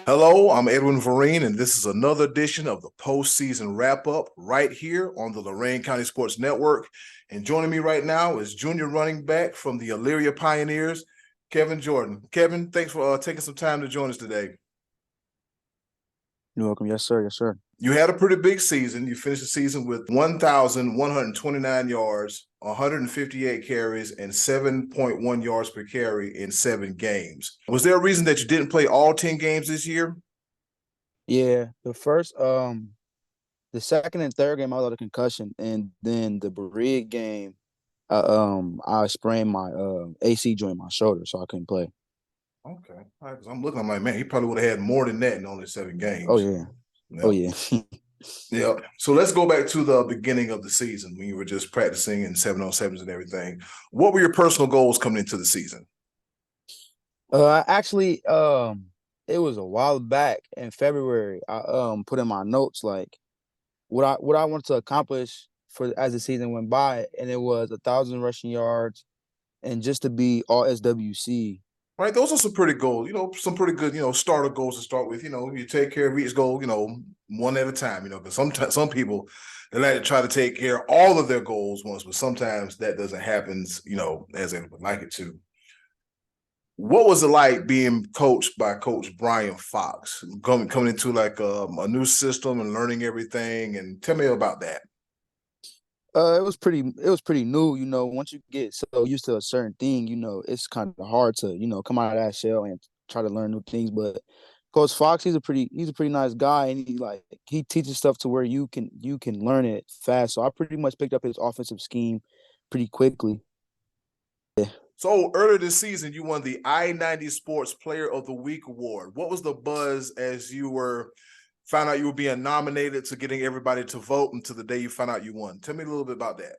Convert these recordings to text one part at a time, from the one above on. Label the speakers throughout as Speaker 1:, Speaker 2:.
Speaker 1: Hello, I'm Edwin Vereen, and this is another edition of the postseason wrap-up right here on the Lorain County Sports Network. And joining me right now is junior running back from the Elyria Pioneers, Kevin Jordan. Kevin, thanks for taking some time to join us today.
Speaker 2: You're welcome. Yes, sir. Yes, sir.
Speaker 1: You had a pretty big season. You finished the season with 1,129 yards, 158 carries, and 7.1 yards per carry in 7 games. Was there a reason that you didn't play all 10 games this year?
Speaker 2: Yeah, the second and third game I was out of concussion, and then the Vereen game, I sprained my AC joint in my shoulder, so I couldn't play.
Speaker 1: Okay. All right, 'cause I'm looking, I'm like, man, he probably would have had more than that in only 7 games.
Speaker 2: Oh yeah, oh
Speaker 1: Yep.
Speaker 2: yeah.
Speaker 1: Yep. So let's go back to the beginning of the season when you were just practicing in 7-on-7s and everything. What were your personal goals coming into the season?
Speaker 2: Actually, it was a while back in February. I put in my notes like what I wanted to accomplish for as the season went by, and it was 1,000 rushing yards and just to be all SWC.
Speaker 1: Right, those are some pretty goals, some pretty good, starter goals to start with. You take care of each goal, one at a time, because sometimes some people they like to try to take care of all of their goals once, but sometimes that doesn't happen, as they would like it to. What was it like being coached by Coach Brian Fox, coming into like a new system and learning everything? And tell me about that.
Speaker 2: It was pretty new, once you get so used to a certain thing, it's kind of hard to, come out of that shell and try to learn new things. But Coach Fox, he's a pretty nice guy, and he teaches stuff to where you can learn it fast. So I pretty much picked up his offensive scheme pretty quickly. Yeah.
Speaker 1: So earlier this season, you won the I-90 Sports Player of the Week award. What was the buzz as you found out you were being nominated to getting everybody to vote until the day you found out you won? Tell me a little bit about that.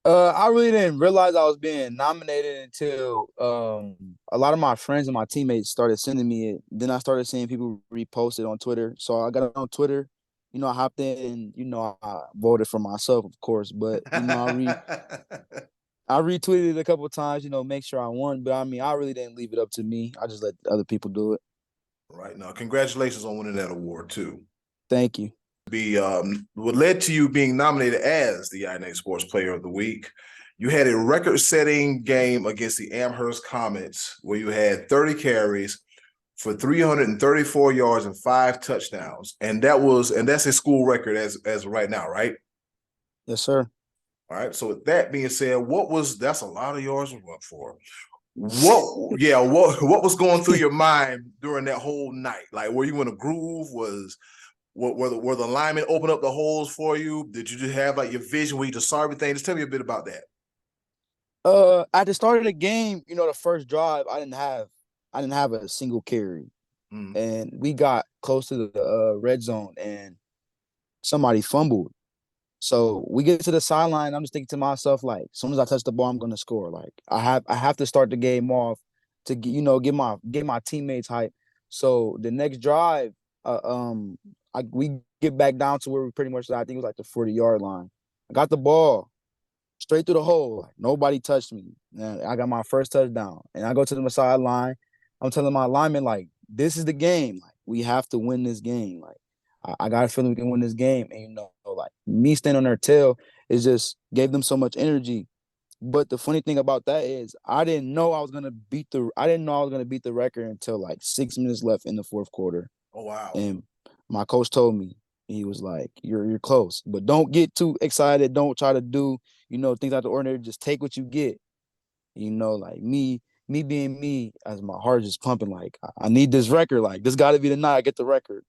Speaker 2: I really didn't realize I was being nominated until a lot of my friends and my teammates started sending me it. Then I started seeing people repost it on Twitter. So I got on Twitter, I hopped in and I voted for myself, of course. But I retweeted it a couple of times, make sure I won. But I mean, I really didn't leave it up to me. I just let other people do it.
Speaker 1: Right now, congratulations on winning that award too.
Speaker 2: Thank you.
Speaker 1: What led to you being nominated as the I-90 Sports Player of the Week? You had a record-setting game against the Amherst Comets where you had 30 carries for 334 yards and 5 touchdowns, and that's his school record as of right now, right?
Speaker 2: Yes, sir.
Speaker 1: All right. So with that being said, that's a lot of yards to run for. What was going through your mind during that whole night? Like, were you in a groove? Were the linemen open up the holes for you? Did you just have like your vision where you just saw everything? Just tell me a bit about that.
Speaker 2: At the start of the game, the first drive, I didn't have a single carry,
Speaker 1: Mm.
Speaker 2: and we got close to the red zone, and somebody fumbled. So we get to the sideline. I'm just thinking to myself, like, as soon as I touch the ball, I'm gonna score. Like, I have to start the game off to get my teammates hype. So the next drive, we get back down to where we pretty much, I think it was like the 40-yard line. I got the ball straight through the hole. Like, nobody touched me. And I got my first touchdown. And I go to the sideline. I'm telling my lineman, like, this is the game. Like, we have to win this game. Like, I got a feeling we can win this game. And like me standing on their tail, it just gave them so much energy. But the funny thing about that is I didn't know I was gonna beat the record until like 6 minutes left in the fourth quarter.
Speaker 1: Oh wow.
Speaker 2: And my coach told me, he was like, you're close, but don't get too excited. Don't try to do, things out of the ordinary. Just take what you get. Like me being me, as my heart is just pumping, like I need this record. Like, this gotta be the night I get the record.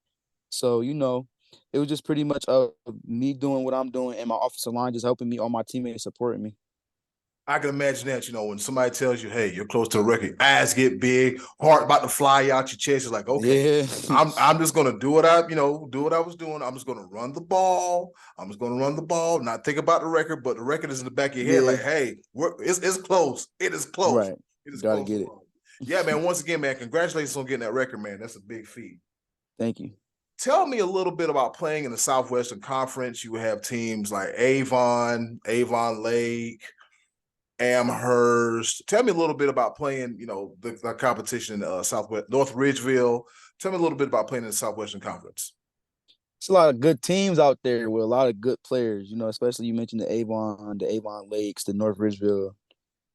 Speaker 2: So, it was just pretty much me doing what I'm doing and my offensive line just helping me, all my teammates supporting me.
Speaker 1: I can imagine that, when somebody tells you, hey, you're close to a record, eyes get big, heart about to fly out your chest. It's like, okay,
Speaker 2: Yeah.
Speaker 1: I'm just gonna do what I was doing. I'm just gonna run the ball. I'm just gonna run the ball, not think about the record, but the record is in the back of your head,
Speaker 2: Yeah.
Speaker 1: like, hey, it's close. It is close.
Speaker 2: Right.
Speaker 1: It is
Speaker 2: Gotta
Speaker 1: close to
Speaker 2: get it.
Speaker 1: run. Yeah, man. Once again, man, congratulations on getting that record, man. That's a big feat.
Speaker 2: Thank you.
Speaker 1: Tell me a little bit about playing in the Southwestern Conference. You have teams like Avon Lake, Amherst. Tell me a little bit about playing, the competition in Southwest North Ridgeville. Tell me a little bit about playing in the Southwestern Conference.
Speaker 2: It's a lot of good teams out there with a lot of good players, especially you mentioned the Avon Lakes, the North Ridgeville,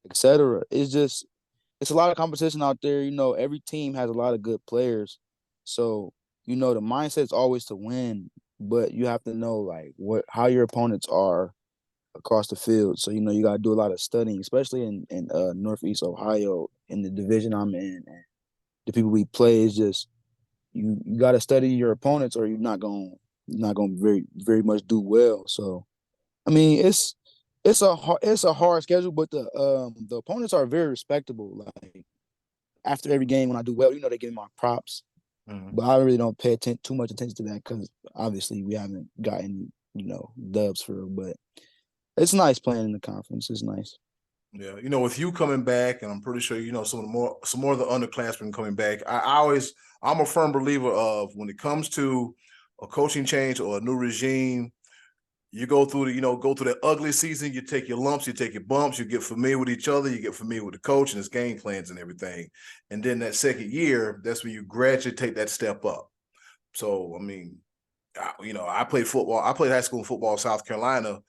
Speaker 2: etc. It's a lot of competition out there. Every team has a lot of good players. So, the mindset's always to win, but you have to know like how your opponents are across the field. So, you gotta do a lot of studying, especially in Northeast Ohio in the division I'm in. And the people we play is just you gotta study your opponents or you're not gonna very, very much do well. So I mean it's a hard schedule, but the opponents are very respectable. Like after every game when I do well, they give me my props.
Speaker 1: Mhm.
Speaker 2: But I really don't pay too much attention to that because obviously we haven't gotten, dubs for it. But it's nice playing in the conference. It's nice.
Speaker 1: Yeah, with you coming back, and I'm pretty sure some more of the underclassmen coming back. I'm a firm believer of when it comes to a coaching change or a new regime, you go through the ugly season, you take your lumps, you take your bumps, you get familiar with each other, you get familiar with the coach and his game plans and everything. And then that second year, that's when you gradually take that step up. So, I mean, I played football. I played high school football in South Carolina.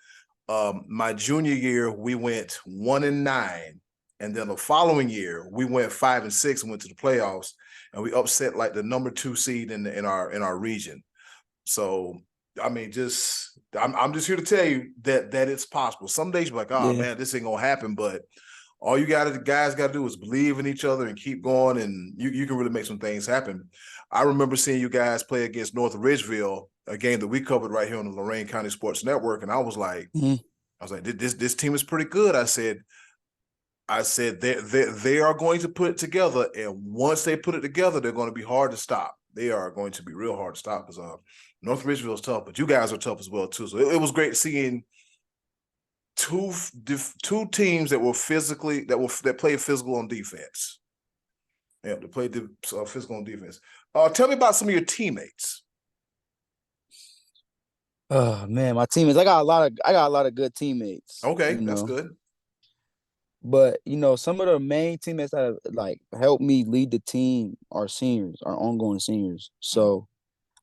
Speaker 1: My junior year, we went 1-9, and then the following year, we went 5-6 and went to the playoffs, and we upset like the number 2 seed in our region. So, I mean, I'm just here to tell you that it's possible. Some days you're like, oh
Speaker 2: Yeah.
Speaker 1: man, this ain't gonna happen, but all the guys got to do is believe in each other and keep going, and you can really make some things happen. I remember seeing you guys play against North Ridgeville, a game that we covered right here on the Lorain County Sports Network, and I was like,
Speaker 2: Mhm.
Speaker 1: this team is pretty good. I said they are going to put it together, and once they put it together, they're going to be hard to stop. They are going to be real hard to stop because North Ridgeville is tough, but you guys are tough as well too. So it was great seeing two teams that play physical on defense. Yeah, they played the physical on defense. Tell me about some of your teammates.
Speaker 2: Oh man, my teammates. I got a lot of good teammates.
Speaker 1: Okay, that's good.
Speaker 2: But some of the main teammates that have like helped me lead the team are seniors, are ongoing seniors. So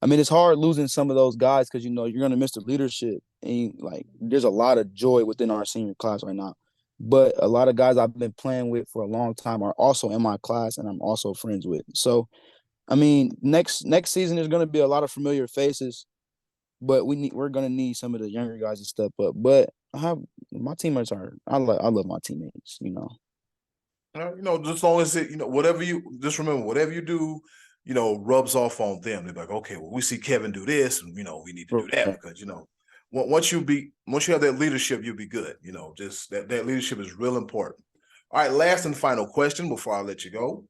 Speaker 2: I mean, it's hard losing some of those guys because you're gonna miss the leadership, and like there's a lot of joy within our senior class right now. But a lot of guys I've been playing with for a long time are also in my class, and I'm also friends with. So I mean, next season there's gonna be a lot of familiar faces, but we're gonna need some of the younger guys to step up. But my teammates are I love my teammates.
Speaker 1: Just as long as whatever you just remember, whatever you do, rubs off on them. They're like, okay, well, we see Kevin do this, and we need to do that because once you have that leadership, you'll be good. Just that leadership is real important. All right, last and final question before I let you go.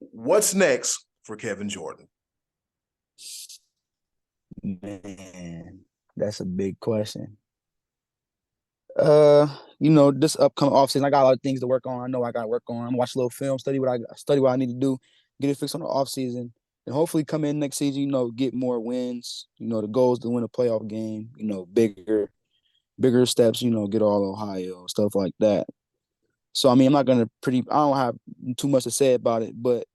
Speaker 1: What's next for Kevin Jordan?
Speaker 2: Man, that's a big question. This upcoming offseason, I got a lot of things to work on. I know I got to work on. I'm gonna watch a little film, study what I need to do, get it fixed on the offseason, and hopefully come in next season. Get more wins. The goal is to win a playoff game. Bigger steps. Get all Ohio stuff like that. So I mean, I don't have too much to say about it, but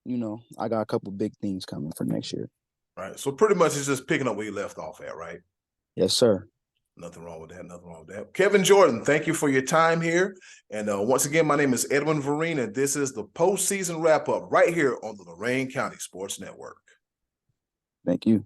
Speaker 2: I got a couple big things coming for next year.
Speaker 1: Right. So pretty much it's just picking up where you left off at, right?
Speaker 2: Yes, sir.
Speaker 1: Nothing wrong with that. Nothing wrong with that. Kevin Jordan, thank you for your time here. And once again, my name is Edwin Vereen, and this is the postseason wrap up right here on the Lorain County Sports Network.
Speaker 2: Thank you.